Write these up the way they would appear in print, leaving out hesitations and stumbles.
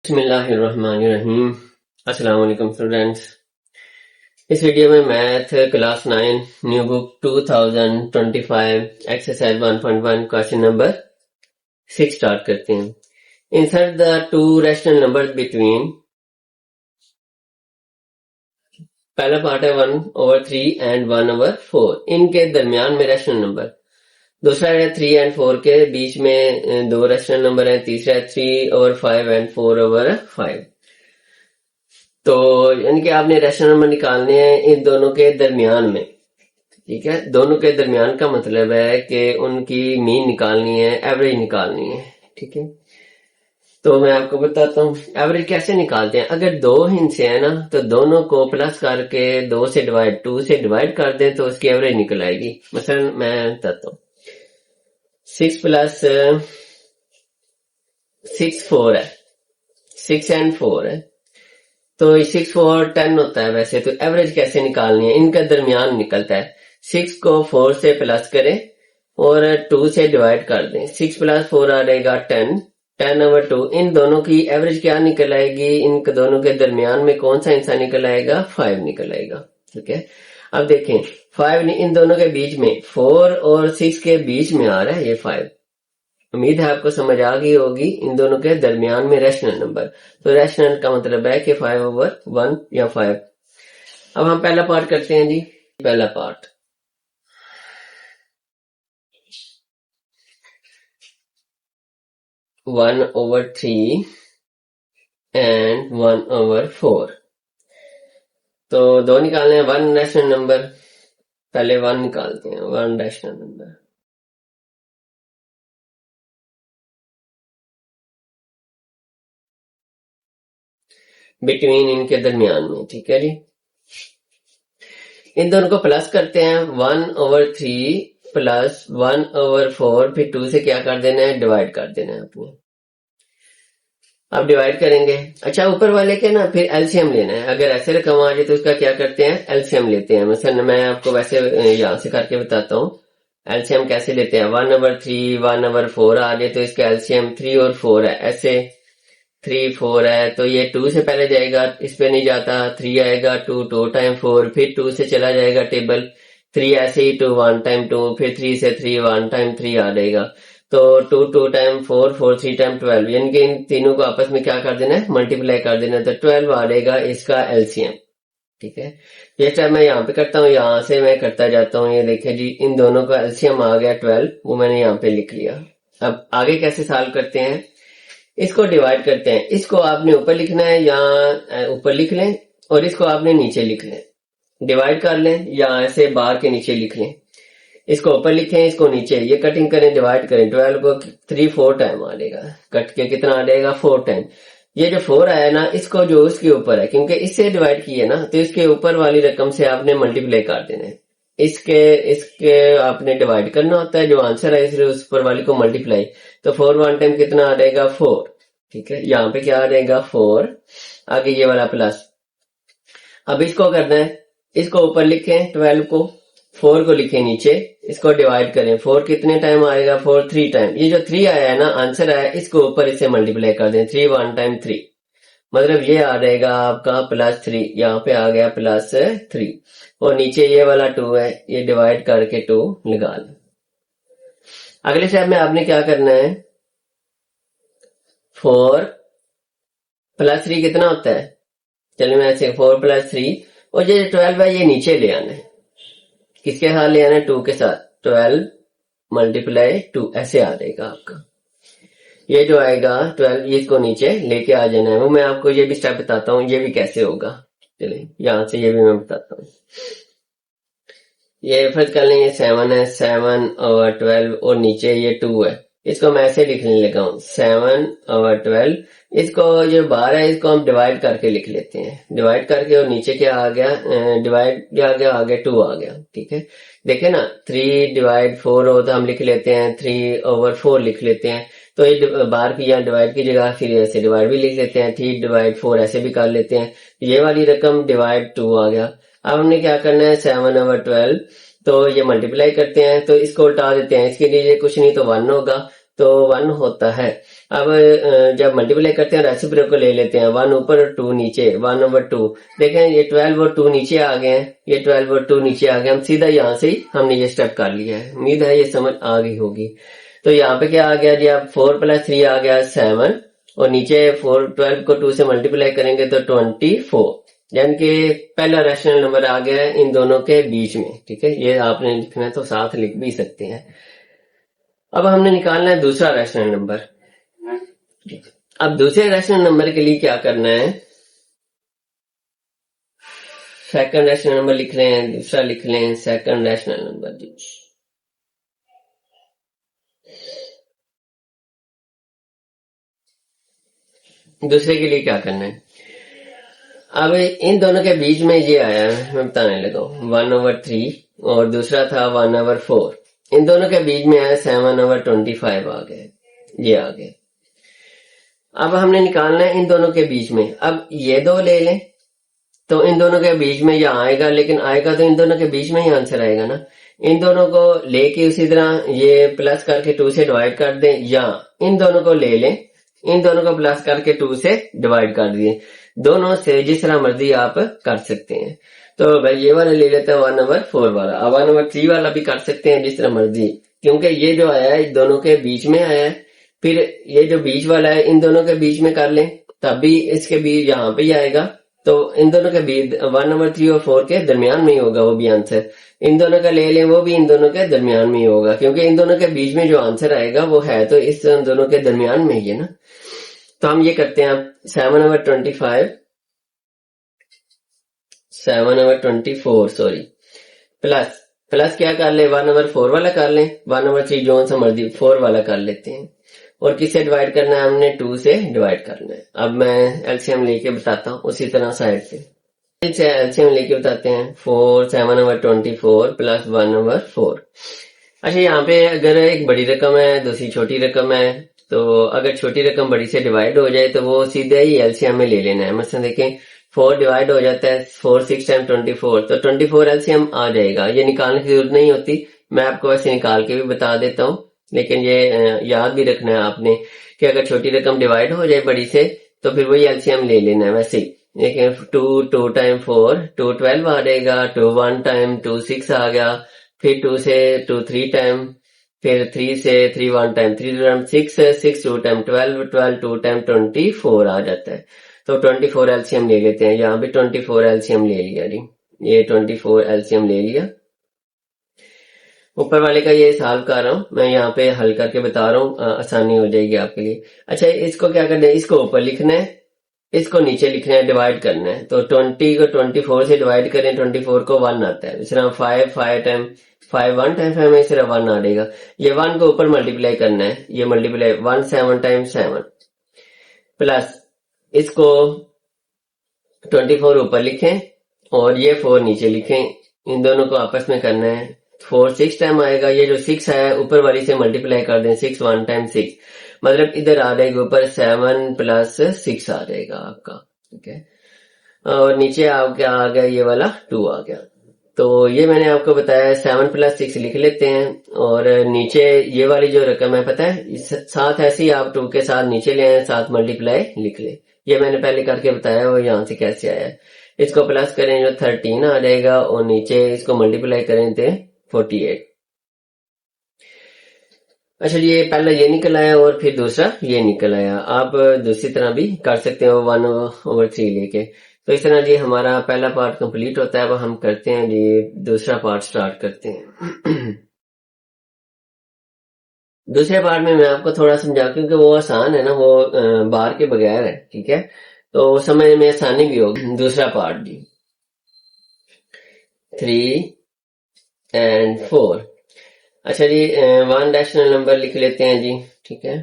बिस्मिल्लाहिर्रहमानिर्रहीम। अस्सलाम वालेकुम स्टूडेंट्स। इस वीडियो में math class 9 new book 2025 exercise 1.1 question number 6 start करते हैं। Insert the two rational numbers between, पहला पार्ट है 1/3 एंड 1/4, इनके दरमियान में रैशनल नंबर। दूसरा है 3 एंड 4 के बीच में दो रैशनल नंबर है। तीसरा है 3/5 एंड 4/5। तो यानी कि आपने रैशनल नंबर निकालने हैं इन दोनों के दरमियान में। ठीक है, दोनों के दरमियान का मतलब है कि उनकी मीन निकालनी है, एवरेज निकालनी है। ठीक है, तो मैं आपको बताता हूँ एवरेज कैसे निकालते हैं। अगर दो हिस्से हैं ना, तो दोनों को प्लस करके 2 से डिवाइड कर दें तो उसकी एवरेज निकल आएगी। मसलन मैं बताता हूँ 6 प्लस 6 4 है, 6 एंड 4 है, तो 6 4 10 होता है। वैसे तो एवरेज कैसे निकालनी है, इनका दरमियान निकलता है। 6 को 4 से प्लस करें और 2 से डिवाइड कर दें। 6 प्लस 4 आ जाएगा 10, 10/2। इन दोनों की एवरेज क्या निकल आएगी, इन दोनों के दरमियान में कौन सा हिस्सा निकल आएगा, 5 निकल आएगा। ठीक है, अब देखें 5 इन दोनों के बीच में, 4 और 6 के बीच में आ रहा है ये 5। उम्मीद है आपको समझ आ गई होगी। इन दोनों के दरमियान में रैशनल नंबर, तो रैशनल का मतलब है कि 5/1 या 5। अब हम पहला पार्ट करते हैं जी। पहला पार्ट 1/3 एंड 1/4। तो दो निकालने हैं, 1 रैशनल नंबर। पहले 1 निकालते हैं, 1 रैशनल नंबर। बिटवीन, इनके दरमियान में। ठीक है जी, इन दोनों को प्लस करते हैं। 1/3 प्लस 1/4, फिर 2 से क्या कर देना है, डिवाइड कर देना है आपने। अब डिवाइड करेंगे। अच्छा, ऊपर वाले के ना फिर एलसीएम लेना है। अगर ऐसे रकम आ जाए तो उसका क्या करते हैं, एलसीएम लेते हैं। मसलन मैं आपको वैसे यहां से करके बताता हूँ एलसीएम कैसे लेते हैं। 1/3 1/4 आ जाए तो इसका एलसीएम 3 और 4 है। ऐसे 3 4 है तो ये 2 से पहले जाएगा, इस पे नहीं जाता। 3 आएगा, 2 टाइम 4, फिर 2 से चला जाएगा टेबल। 3 ऐसे ही 2 1 टाइम 2, फिर 3 से 3 1 टाइम 3 आ जाएगा। तो 2 टाइम 4 4 3 टाइम 12, यानी कि इन तीनों को आपस में क्या कर देना है, मल्टीप्लाई कर देना है। तो 12 आ जाएगा इसका एलसीएम। ठीक है, ये टाइम मैं यहाँ पे करता हूँ, यहाँ से मैं करता जाता हूँ। ये देखें जी, इन दोनों का एलसीएम आ गया 12, वो मैंने यहाँ पे लिख लिया। अब आगे कैसे सॉल्व करते हैं, इसको डिवाइड करते हैं। इसको आपने ऊपर लिखना है या ऊपर लिख लें, और इसको आपने नीचे लिख लें। डिवाइड कर लें या ऐसे बार के नीचे लिख लें। इसको ऊपर लिखें, इसको नीचे। ये कटिंग करें, डिवाइड करें। 12 को 3 4 टाइम आ जाएगा, कट के कितना आ जाएगा, 4 टाइम। ये जो 4 आया ना, इसको जो उसके ऊपर है, क्योंकि इससे डिवाइड किए ना, तो इसके ऊपर वाली रकम से आपने मल्टीप्लाई कर देना है। इसके आपने डिवाइड करना होता है, जो आंसर है इसलिए उस ऊपर वाली को मल्टीप्लाई। तो 4 1 टाइम कितना आ जाएगा, 4। ठीक है, यहाँ पे क्या आ जाएगा, 4। आगे ये वाला प्लस। अब इसको करना है, इसको ऊपर लिखें 12 को, 4 को लिखें नीचे, इसको डिवाइड करें। 4 कितने टाइम आएगा, 4 3 टाइम। ये जो 3 आया है ना, आंसर आया, इसको ऊपर इसे मल्टीप्लाई कर दें। 3 1 टाइम 3, मतलब ये आ जाएगा आपका +3। यहाँ पे आ गया +3, और नीचे ये वाला 2 है, ये डिवाइड करके 2 लगा लें। अगले स्टेप में आपने क्या करना है, 4 + 3 कितना होता है, चलिए मैं ऐसे 4 + 3, और ये 12 है, ये नीचे ले आना है। किसके साथ ले आना है, 2 के साथ। 12 × 2 ऐसे आ जाएगा आपका। ये जो आएगा 12, ये इसको नीचे लेके आ जाना है। वो मैं आपको ये भी स्टेप बताता हूँ, ये भी कैसे होगा। चलिए यहां से ये भी मैं बताता हूँ। ये फर्ज कर लेंगे 7 है, 7/12, और नीचे ये 2 है। इसको मैं ऐसे लिखने लगा हूँ, 7/12। इसको जो बार है, इसको हम डिवाइड करके लिख लेते हैं। डिवाइड करके, और नीचे क्या आ गया, डिवाइड क्या आ गया, आगे 2 आ गया। ठीक है, देखे ना, 3/4 हो तो हम लिख लेते हैं 3/4 लिख लेते हैं। तो ये बार की या डिवाइड की जगह फिर ऐसे डिवाइड भी लिख लेते हैं, 3/4 ऐसे भी कर लेते हैं। ये वाली रकम डिवाइड 2 आ गया। अब हमने क्या करना है, 7/12, तो ये मल्टीप्लाई करते हैं, तो इसको उल्टा देते हैं। इसके लिए कुछ नहीं तो 1 होगा, तो 1 होता है। अब जब मल्टीप्लाई करते हैं रेसिप्रोकल ले लेते हैं, 1 ऊपर और 2 नीचे, 1/2। देखें ये 12 और 2 नीचे आ गए हैं, ये 12 और 2 नीचे आ गए, हम सीधा यहाँ से ही हमने ये स्टेप कर लिया है। उम्मीद है ये समझ आ गई होगी। तो यहाँ पे क्या आ गया जी, अब 4 + 3 आ गया 7, और नीचे 12 को 2 से मल्टीप्लाई करेंगे तो 24, यानी कि पहला रैशनल नंबर आ गया है इन दोनों के बीच में। ठीक है, ये आपने लिखना है तो साथ लिख भी सकते हैं। अब हमने निकालना है दूसरा रैशनल नंबर। अब दूसरे रैशनल नंबर के लिए क्या करना है, सेकंड रैशनल नंबर लिख रहे हैं, दूसरा लिख लें सेकंड रैशनल नंबर जी। दूसरे के लिए क्या करना है, अब इन दोनों के बीच में ये आया है, मैं बताने लगा 1/3 और दूसरा था 1/4। इन दोनों के बीच में आया 7/25 आ गए, ये आ गए। अब हमने निकालना है इन दोनों के बीच में। अब ये दो ले लें तो इन दोनों के बीच में यह आएगा, लेकिन आएगा तो इन दोनों के बीच में ही आंसर आएगा ना। इन दोनों को लेके उसी तरह ये प्लस करके 2 से डिवाइड कर दें, या इन दोनों को ले लें, इन दोनों को प्लस करके 2 से डिवाइड कर दिए। दोनों से जिस तरह मर्जी आप कर सकते हैं। तो भाई ये वाला ले लेते हैं 1/4 वाला। अब 1/3 वाला भी कर सकते हैं जिस तरह मर्जी, क्योंकि ये जो आया है दोनों के बीच में आया है। फिर ये जो बीच वाला है इन दोनों के बीच में कर लें, तब भी इसके बीच यहाँ पे ही आएगा। तो इन दोनों के बीच 1/3 और 4 के दरमियान में ही होगा वो भी आंसर। इन दोनों का ले लें, वो भी इन दोनों के दरमियान में ही होगा, क्योंकि इन दोनों के बीच में जो आंसर आएगा वो है तो इस दोनों के दरमियान में ही है ना। तो हम ये करते हैं, अब 7/24 सॉरी, प्लस प्लस क्या कर ले, 1/4 वाला कर लें, 1/3 जो सा मर्जी 4 वाला कर लेते हैं। और किससे डिवाइड करना है, हमने 2 से डिवाइड करना है। अब मैं एलसीएम लेके बताता हूँ उसी तरह साइड से एलसीएम लेके बताते हैं। 7/24 प्लस 1/4। अच्छा, यहाँ पे अगर एक बड़ी रकम है दूसरी छोटी रकम है, तो अगर छोटी रकम बड़ी से डिवाइड हो जाए तो वो सीधे ही एलसीएम में ले लेना है। मतलब देखें 4 डिवाइड हो जाता है, 4 6 टाइम 24, तो 24 एलसीएम आ जाएगा। ये निकालने की जरूरत नहीं होती, मैं आपको वैसे निकाल के भी बता देता हूँ, लेकिन ये याद भी रखना है आपने कि अगर छोटी रकम डिवाइड हो जाए बड़ी से तो फिर वही एलसीएम ले लेना है। वैसे ही देखिए 2 टाइम 4 2 12 आ जाएगा, 2 1 टाइम 2 6 आ गया, फिर 2 से 2 3 टाइम, फिर 3 से 3 1 टाइम 3 टाइम 6 6 2 टाइम 12 12 2 टाइम 24 आ जाता है। तो 24 एलसीएम ले लेते हैं, यहाँ भी 24 एलसीएम ले लिया जी, ये 24 एलसीएम ले लिया। ऊपर वाले का ये सॉल्व कर रहा हूँ मैं, यहाँ पे हल करके बता रहा हूँ, आसानी हो जाएगी आपके लिए। अच्छा, इसको क्या करना है, इसको ऊपर लिखना है, इसको नीचे लिखना है, डिवाइड करना है। तो 20 को 24 से डिवाइड करें, 24 को 1 आता है। इस तरह 5 टाइम 5 1 टाइम 5 में इस तरह 1 आ जाएगा। ये 1 को ऊपर मल्टीप्लाई करना है, ये मल्टीप्लाई 1 7 टाइम 7 प्लस इसको 24 ऊपर लिखें और ये 4 नीचे लिखें, इन दोनों को आपस में करना है। 4 6 टाइम आएगा, ये जो 6 है ऊपर वाली से मल्टीप्लाई कर दें, 6 1 टाइम 6, मतलब इधर आ जाएगा ऊपर 7 + 6 आ जाएगा आपका। ठीक है, और नीचे क्या आ गया, ये वाला 2 आ गया। तो ये मैंने आपको बताया 7 + 6 लिख लेते हैं, और नीचे ये वाली जो रकम है पता है साथ ऐसे ही आप 2 के साथ नीचे ले आए, साथ मल्टीप्लाई लिख ले। ये मैंने पहले करके बताया वो यहाँ से कैसे आया है। इसको प्लस करें जो 13 आ जाएगा, और नीचे इसको मल्टीप्लाई करें तो 48। अच्छा जी, ये पहला ये निकल आया और फिर दूसरा ये निकल आया। आप दूसरी तरह भी कर सकते हो 1/3 लेके। तो इस तरह जी हमारा पहला पार्ट कंप्लीट होता है। अब हम करते हैं जी दूसरा पार्ट स्टार्ट करते हैं। दूसरे पार्ट में मैं आपको थोड़ा समझा, क्योंकि वो आसान है ना, वो बार के बगैर है। ठीक है, तो समझने में आसानी भी होगी। दूसरा पार्ट जी 3 और 4। अच्छा जी, 1 रैशनल नंबर लिख लेते हैं जी। ठीक है,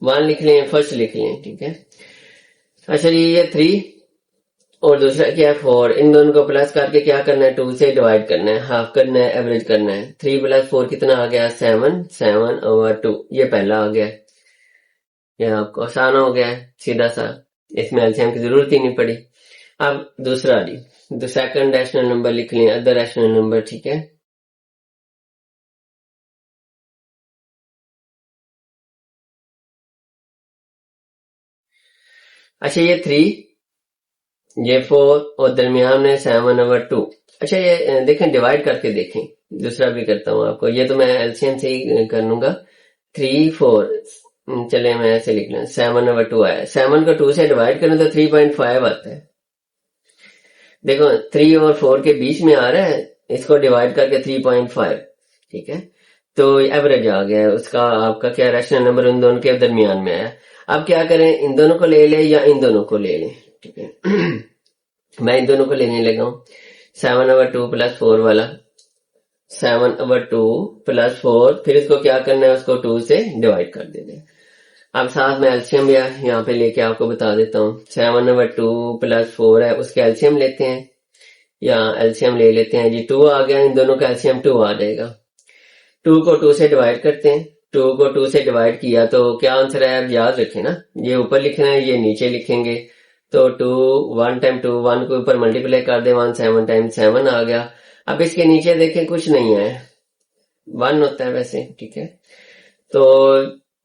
वन लिख लें, फर्स्ट लिख लें। ठीक है, अच्छा जी, ये 3 और दूसरा क्या है 4, इन दोनों को प्लस करके क्या करना है, 2 से डिवाइड करना है, हाफ करना है, एवरेज करना है। 3 + 4 कितना आ गया, 7 7/2, ये पहला आ गया। ये आपको आसान हो गया है, सीधा सा, इसमें एलसीएम की जरूरत ही नहीं पड़ी। अब दूसरा जी, तो सेकंड रैशनल नंबर लिख लें, अदर रैशनल नंबर, ठीक है। अच्छा ये 3, ये 4 और दरमियान में 7/2। अच्छा ये देखें, डिवाइड करके देखें। दूसरा भी करता हूं आपको, ये तो मैं एलसीएम से ही कर लूंगा। 3 4, चले मैं ऐसे लिख लें, 7/2 आया। 7 को 2 से डिवाइड करें तो 3.5 आता है। देखो 3 और 4 के बीच में आ रहा है, इसको डिवाइड करके 3.5, ठीक है। तो एवरेज आ गया है उसका, आपका क्या रैशनल नंबर उन दोनों के दरमियान में आया। अब क्या करें, इन दोनों को ले लें या इन दोनों को ले लें, ठीक है। मैं इन दोनों को लेने लगा हूं। 7/2 प्लस 4 वाला, 7/2 प्लस 4, फिर इसको क्या करना है, उसको 2 से डिवाइड कर देना है। अब साथ में एल्शियम यहाँ पे लेके आपको बता देता हूँ। 7/2 प्लस 4 है, उसके एल्शियम लेते हैं, या एल्शियम ले लेते हैं जी। 2 आ गया, इन दोनों का एल्शियम 2 आ जाएगा। 2 को 2 से डिवाइड करते हैं। 2 को 2 से डिवाइड किया तो क्या आंसर है, आप याद रखें ना, ये ऊपर लिखना है, ये नीचे लिखेंगे। तो 2, 1 टाइम 2, 1 को ऊपर मल्टीप्लाई कर दे, 1 7 टाइम 7 आ गया। अब इसके नीचे देखें, कुछ नहीं है, 1 होता है वैसे, ठीक है। तो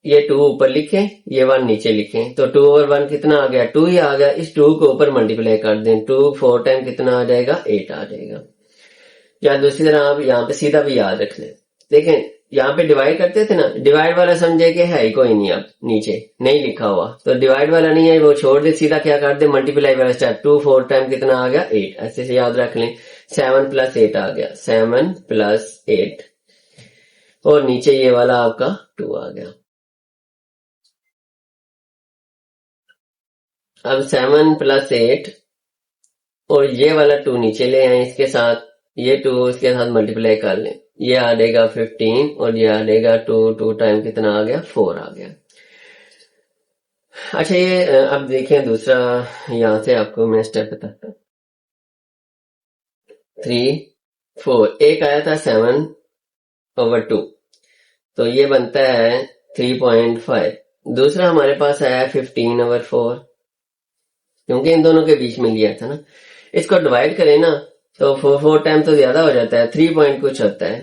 ये 2 ऊपर लिखें, ये 1 नीचे लिखें, तो 2 और 1 कितना आ गया, 2 ही आ गया। इस 2 को ऊपर मल्टीप्लाई कर दें, 2 4 टाइम कितना आ जाएगा, 8 आ जाएगा। या दूसरी तरह आप यहाँ पे सीधा भी याद रख लें। देखें, यहाँ पे डिवाइड करते थे ना, डिवाइड वाला समझे कि है ही कोई नहीं, अब नीचे नहीं लिखा हुआ, तो डिवाइड वाला नहीं है, वो छोड़ दे, सीधा क्या कर दे, मल्टीप्लाई वाला स्टेप। 2 4 टाइम कितना आ गया, 8, ऐसे से याद रख लें। 7 प्लस 8 आ गया, 7 प्लस 8, और नीचे ये वाला आपका 2 आ गया। अब 7 प्लस 8 और ये वाला 2 नीचे ले आए, इसके साथ ये 2 इसके साथ मल्टीप्लाई कर लें, ये आ जाएगा 15, और ये आ जाएगा 2, 2 टाइम कितना आ गया, 4 आ गया। अच्छा ये अब देखें दूसरा, यहां से आपको मैं स्टेप बताता हूँ। 3 4, एक आया था 7/2, तो ये बनता है 3.5। दूसरा हमारे पास आया 15/4, क्योंकि इन दोनों के बीच में लिया था ना। इसको डिवाइड करें ना, तो 4 टाइम तो ज्यादा हो जाता है, 3 पॉइंट कुछ होता है,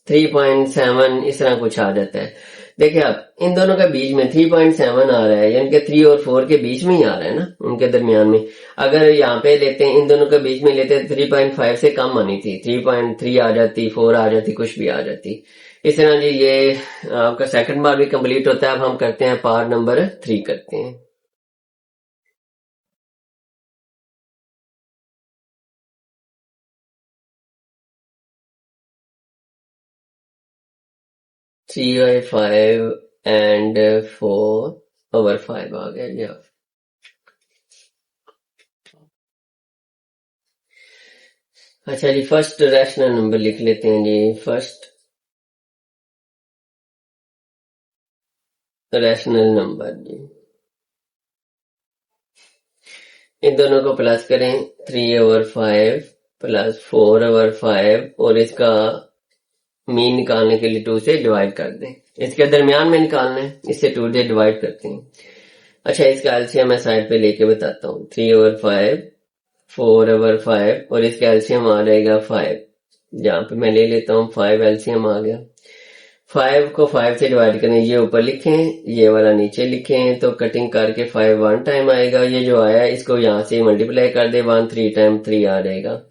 3.7 इस तरह कुछ आ जाता है। देखिए आप, इन दोनों के बीच में 3.7 आ रहा है, यानी कि 3 और 4 के बीच में ही आ रहा है ना, उनके दरमियान में। अगर यहाँ पे लेते हैं, इन दोनों के बीच में लेते हैं, 3.5 से कम आनी थी, 3.3 आ जाती, 4 आ जाती, कुछ भी आ जाती। इस तरह जी ये आपका सेकंड पार्ट भी कंप्लीट होता है। अब हम करते हैं पार्ट नंबर 3 करते हैं। 3/5 एंड 4/5 आ गया जी। अच्छा जी, फर्स्ट रैशनल नंबर लिख लेते हैं जी। फर्स्ट रैशनल नंबर जी, इन दोनों को प्लस करें, 3/5 प्लस 4/5, और इसका मीन निकालने के लिए 2 से डिवाइड कर दें। इसके दरमियान में निकालना है, इससे 2 से डिवाइड करते हैं। अच्छा, इसका एलसीएम मैं साइड पे लेके बताता हूँ। 3/5, 4/5, और इसका एलसीएम आ जाएगा 5। जहां पे मैं ले लेता हूँ 5, एलसीएम आ गया। 5 को 5 से डिवाइड करें, ये ऊपर लिखें, ये वाला नीचे लिखें, तो कटिंग करके 5 1 टाइम आएगा। ये जो आया इसको यहाँ से मल्टीप्लाई कर दे, 1 3 टाइम 3 आ जाएगा।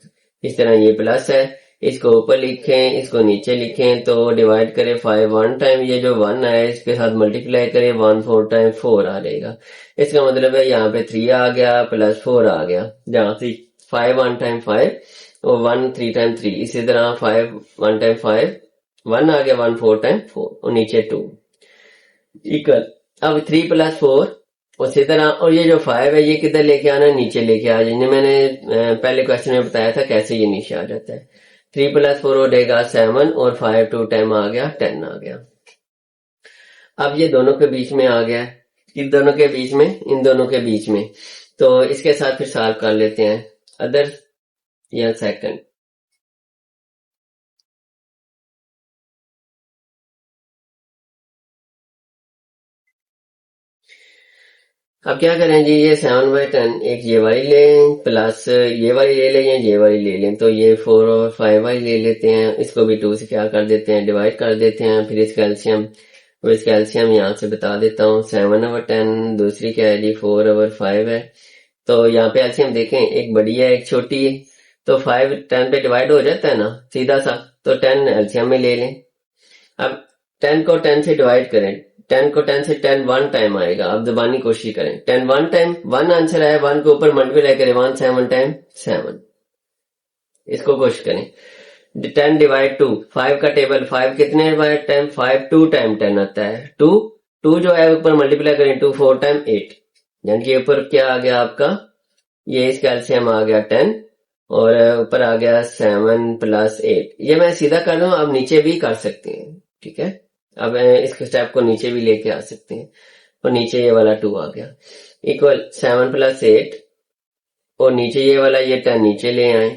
इस तरह ये प्लस है, इसको ऊपर लिखें, इसको नीचे लिखें, तो डिवाइड करें 5 1 टाइम, ये जो 1 आया इसके साथ मल्टीप्लाई करें, 1 4 टाइम 4 आ जाएगा। इसका मतलब है यहाँ पे 3 आ गया प्लस 4 आ गया, जहां से 5 1 टाइम 5 और 1 3 टाइम 3। इसी तरह 5 1 टाइम 5, 1 आ गया, 1 4 टाइम 4, और नीचे 2 इक्वल। अब 3 प्लस 4 उसी तरह, और ये जो 5 है ये किधर लेके आना है, नीचे लेके आ जाए। मैंने पहले क्वेश्चन में बताया था कैसे ये नीचे आ जाता है। 3 प्लस 4 हो जाएगा 7, और 5 2 टाइम आ गया 10 आ गया। अब ये दोनों के बीच में आ गया है, इन दोनों के बीच में, इन दोनों के बीच में, तो इसके साथ फिर सॉल्व कर लेते हैं। अदर या सेकंड, अब क्या करें जी, ये 7/10 एक ये वाली लें प्लस ये वाली ले लें या ये वाली ले लें, तो ये 4 और 5 वाली ले लेते हैं, इसको भी 2 से क्या कर देते हैं, डिवाइड कर देते हैं। फिर इसका एलसीएम, यहाँ से बता देता हूँ। 7/10 दूसरी क्या है जी, 4/5 है। तो यहाँ पे एलसीएम देखें, एक बड़ी है एक छोटी है, तो 5 10 पे डिवाइड हो जाता है ना सीधा सा, तो 10 एलसीएम में ले लें। अब 10 को 10 से डिवाइड करें, 10 को 10 से 10 1 टाइम आएगा। अब दबानी कोशिश करें, 10 1 टाइम, 1 आंसर आया, 1 के ऊपर मल्टीप्लाई करें, 1 7 टाइम 7। इसको कोशिश करें। 10 डिवाइड 2, 5 का टेबल, 5 कितने डिवाइड टाइम, 5 2 टाइम 10 आता है। 2 2 जो है ऊपर मल्टीप्लाई करें, 2 4 टाइम 8, यानी कि ऊपर क्या आ गया आपका, ये इसका एलसीएम आ गया 10 और ऊपर आ गया 7 प्लस 8। ये मैं सीधा कर दूं, आप नीचे भी कर सकते हैं, ठीक है। अब इस स्टेप को नीचे भी लेके आ सकते हैं, और नीचे ये वाला 2 आ गया इक्वल 7 प्लस 8, और नीचे ये वाला ये 10 नीचे ले आए,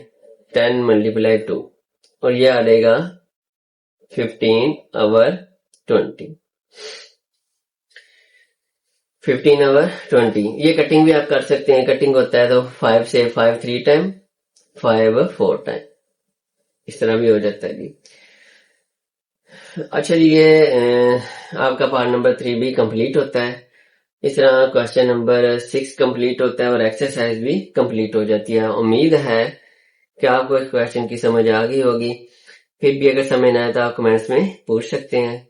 10 मल्टीप्लाई 2, और ये आ जाएगा 15/20। 15/20। ये कटिंग भी आप कर सकते हैं, कटिंग होता है तो 5 से 5 3 टाइम, 5 4 टाइम, इस तरह भी हो जाता है जी। अच्छा जी, ये आपका पार्ट नंबर 3 भी कंप्लीट होता है। इस तरह क्वेश्चन नंबर 6 कंप्लीट होता है और एक्सरसाइज भी कंप्लीट हो जाती है। उम्मीद है कि आपको इस क्वेश्चन की समझ आ गई होगी। फिर भी अगर समझ ना आए तो आप कमेंट्स में पूछ सकते हैं।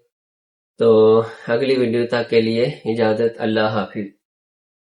तो अगली वीडियो तक के लिए इजाजत, अल्लाह हाफिज।